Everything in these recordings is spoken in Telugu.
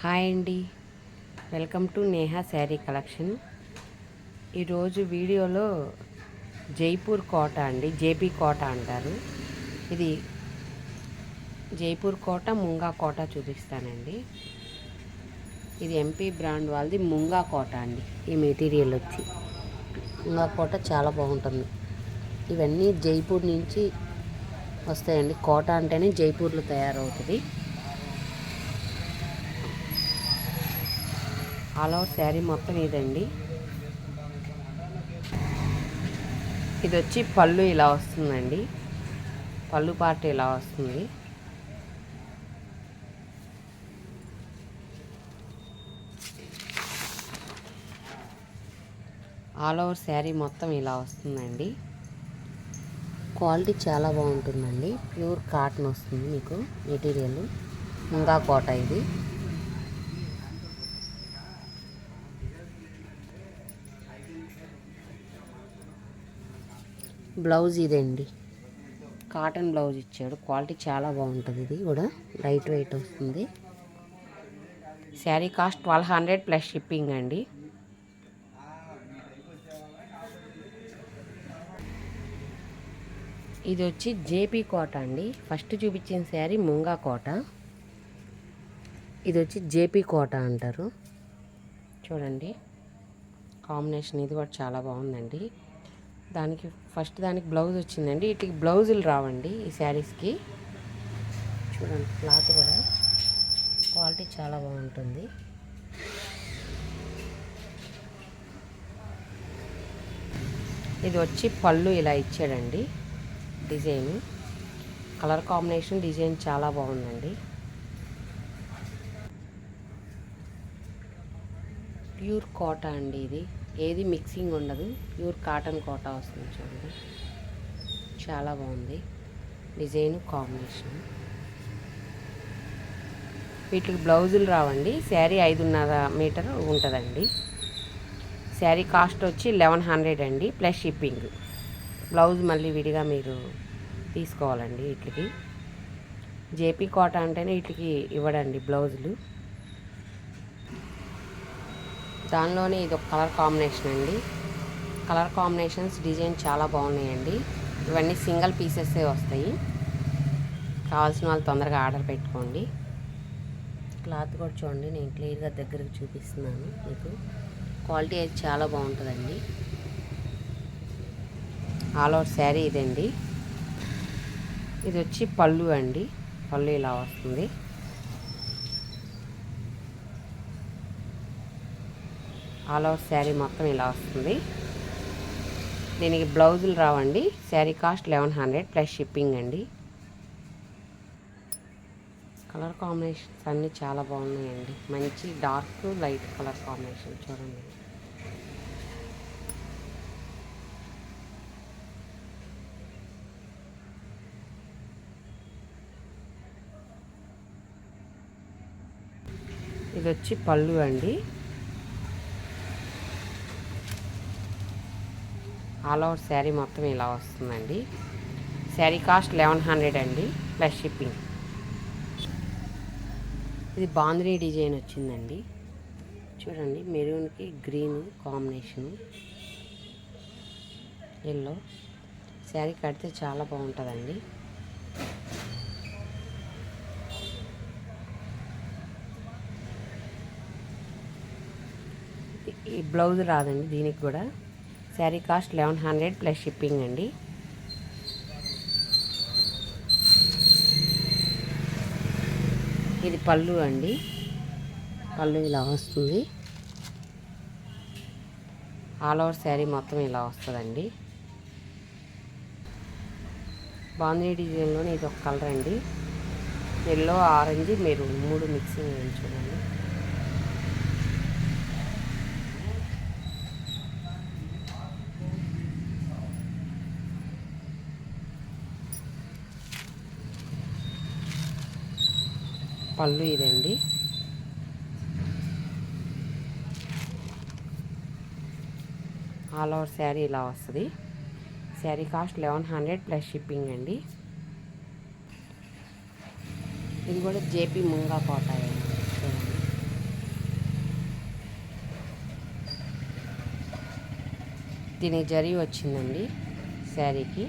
హాయ్ అండి, welcome to Neha sari collection. ఈరోజు వీడియోలో జైపూర్ కోట అండి, జేపీ కోట అంటారు. ఇది జైపూర్ కోట, ముంగా కోట చూపిస్తానండి. ఇది ఎంపీ బ్రాండ్ వాళ్ళది ముంగా కోట అండి. ఈ మెటీరియల్ వచ్చి ముంగా కోట చాలా బాగుంటుంది. ఇవన్నీ జైపూర్ నుంచి వస్తాయండి. కోట అంటేనే జైపూర్లో తయారవుతుంది. ఆల్ ఓవర్ శారీ మొత్తం ఇదండి. ఇది వచ్చి పళ్ళు ఇలా వస్తుందండి. పళ్ళు పార్ట్ ఇలా వస్తుంది. ఆల్ ఓవర్ శారీ మొత్తం ఇలా వస్తుందండి. క్వాలిటీ చాలా బాగుంటుందండి. ప్యూర్ కాటన్ వస్తుంది మీకు మెటీరియల్. ముంగా కోట ఇది. బ్లౌజ్ ఇదండి, కాటన్ బ్లౌజ్ ఇచ్చాడు. క్వాలిటీ చాలా బాగుంటుంది. ఇది కూడా లైట్ వెయిట్ వస్తుంది. శారీ కాస్ట్ 1200 ప్లస్ షిప్పింగ్ అండి. ఇది వచ్చి జేపీ కోట అండి. ఫస్ట్ చూపించిన శారీ ముంగా కోట, ఇది వచ్చి జేపీ కోట అంటారు. చూడండి కాంబినేషన్, ఇది కూడా చాలా బాగుందండి. దానికి బ్లౌజ్ వచ్చిందండి. వీటికి బ్లౌజులు రావండి ఈ శారీస్కి. చూడండి క్లాత్ కూడా క్వాలిటీ చాలా బాగుంటుంది. ఇది వచ్చి పళ్ళు ఇలా ఇచ్చాడండి. డిజైన్, కలర్ కాంబినేషన్, డిజైన్ చాలా బాగుందండి. ప్యూర్ కోట అండి. ఇది ఏది మిక్సింగ్ ఉండదు. ప్యూర్ కాటన్ కోట వస్తుంది. చూడండి చాలా బాగుంది డిజైన్, కాంబినేషన్. వీటికి బ్లౌజులు రావండి. శారీ 5.5 మీటర్ ఉంటుందండి. శారీ కాస్ట్ వచ్చి 1100 అండి ప్లస్ షిప్పింగ్. బ్లౌజ్ మళ్ళీ విడిగా మీరు తీసుకోవాలండి. వీటికి జేపీ కోట అంటేనే వీటికి ఇవ్వడండి బ్లౌజులు. దానిలోనే ఇది ఒక కలర్ కాంబినేషన్ అండి. కలర్ కాంబినేషన్స్, డిజైన్ చాలా బాగున్నాయండి. ఇవన్నీ సింగిల్ పీసెస్సే వస్తాయి. కావాల్సిన వాళ్ళు తొందరగా ఆర్డర్ పెట్టుకోండి. క్లాత్ కూడా చూడండి, నేను క్లియర్గా దగ్గరకు చూపిస్తున్నాను మీకు. క్వాలిటీ అయితే చాలా బాగుంటుందండి. ఆల్ ఓవర్ శారీ ఇదండి. ఇది వచ్చి పళ్ళు అండి. పళ్ళు ఇలా వస్తుంది. ఆల్ ఓవర్ శారీ మొత్తం ఇలా వస్తుంది. దీనికి బ్లౌజులు రావండి. శారీ కాస్ట్ 1100 ప్లస్ షిప్పింగ్ అండి. కలర్ కాంబినేషన్స్ అన్నీ చాలా బాగున్నాయండి. మంచి డార్క్ లైట్ కలర్ కాంబినేషన్ చూడండి. ఇది వచ్చి పళ్ళు అండి. ఆల్ ఓవర్ శారీ మొత్తం ఇలా వస్తుందండి. శారీ కాస్ట్ 1100 అండి ప్లస్ షిప్పింగ్. ఇది బాందినీ డిజైన్ వచ్చిందండి. చూడండి మెరూన్కి గ్రీన్ కాంబినేషను, ఎల్లో. శారీ కడితే చాలా బాగుంటుందండి. ఈ బ్లౌజ్ రాదండి దీనికి కూడా. శారీ కాస్ట్ 1100 ప్లస్ షిప్పింగ్ అండి. ఇది పళ్ళు అండి. పళ్ళు ఇలా వస్తుంది. ఆల్ ఓవర్ శారీ మొత్తం ఇలా వస్తుందండి. బాందినీ డిజైన్లోనే ఇది ఒక కలర్ అండి. ఎల్లో, ఆరెంజ్, మెరూన్ 3 మిక్సింగ్ అయ్యింది చూడండి. పళ్ళు ఇదండి. ఆల్ ఓవర్ శారీ ఇలా వస్తుంది. శారీ కాస్ట్ 1100 ప్లస్ షిప్పింగ్ అండి. ఇది కూడా జేపీ ముంగా కోట చూడండి. దీనికి జరీ వచ్చిందండి శారీకి.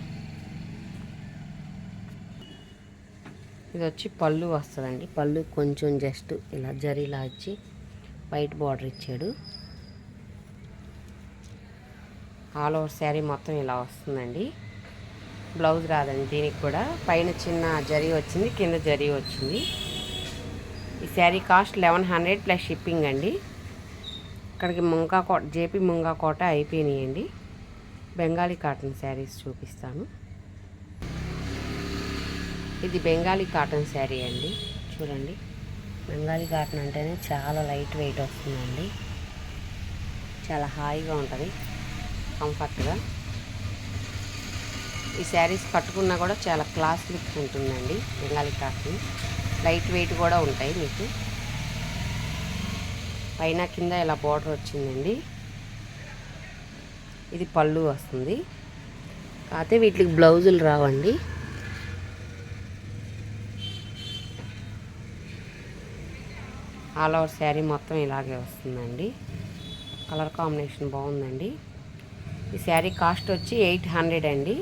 ఇది వచ్చి పళ్ళు వస్తుందండి. పళ్ళు కొంచెం జస్ట్ ఇలా జరీలా వచ్చి వైట్ బార్డర్ ఇచ్చాడు. ఆల్ ఓవర్ శారీ మొత్తం ఇలా వస్తుందండి. బ్లౌజ్ రాదండి దీనికి కూడా. పైన చిన్న జరీ వచ్చింది, కింద జరీ వచ్చింది. ఈ శారీ కాస్ట్ 1100 ప్లస్ షిప్పింగ్ అండి. ఇక్కడికి ముంగా కోట, జేపీ ముంగా కోట అయిపోయినాయండి. బెంగాలీ కాటన్ శారీస్ చూపిస్తాను. ఇది బెంగాలీ కాటన్ శారీ అండి. చూడండి, బెంగాలీ కాటన్ అంటేనే చాలా లైట్ వెయిట్ వస్తుందండి. చాలా హాయిగా ఉంటుంది, కంఫర్ట్గా. ఈ శారీస్ కట్టుకున్నా కూడా చాలా క్లాస్ లుక్ ఉంటుందండి. బెంగాలీ కాటన్ లైట్ వెయిట్ కూడా ఉంటాయి మీకు. పైన కింద ఇలా బార్డర్ వచ్చిందండి. ఇది పళ్ళు వస్తుంది. కాకపోతే వీటికి బ్లౌజులు రావండి. ఆల్ ఓవర్ శారీ మొత్తం ఇలాగే వస్తుందండి. కలర్ కాంబినేషన్ బాగుందండి. ఈ శారీ కాస్ట్ వచ్చి 800 అండి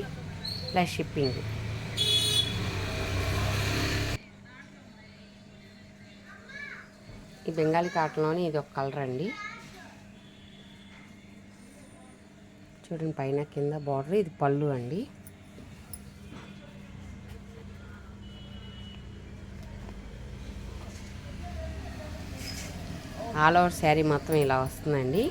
ప్లస్ షిప్పింగ్. ఈ బెంగాలీ కాటన్లోని ఇది ఒక కలర్ అండి. చూడండి, పైన కింద బార్డర్. ఇది పళ్ళు అండి. ఆల్ ఓవర్ శారీ మొత్తం ఇలా వస్తుందండి.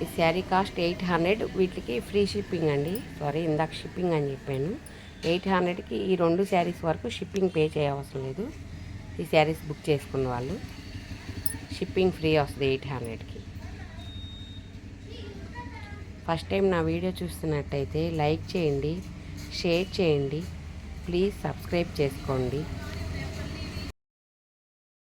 ఈ శారీ కాస్ట్ 800. వీటికి ఫ్రీ షిప్పింగ్ అండి. సారీ, ఇందాక షిప్పింగ్ అని చెప్పాను. 800కి ఈ 2 శారీస్ వరకు షిప్పింగ్ పే చేయవసరం లేదు. ఈ శారీస్ బుక్ చేసుకున్న వాళ్ళు షిప్పింగ్ ఫ్రీ వస్తుంది 800కి. ఫస్ట్ టైం నా వీడియో చూస్తున్నట్టయితే లైక్ చేయండి, షేర్ చేయండి, ప్లీజ్ సబ్స్క్రైబ్ చేసుకోండి.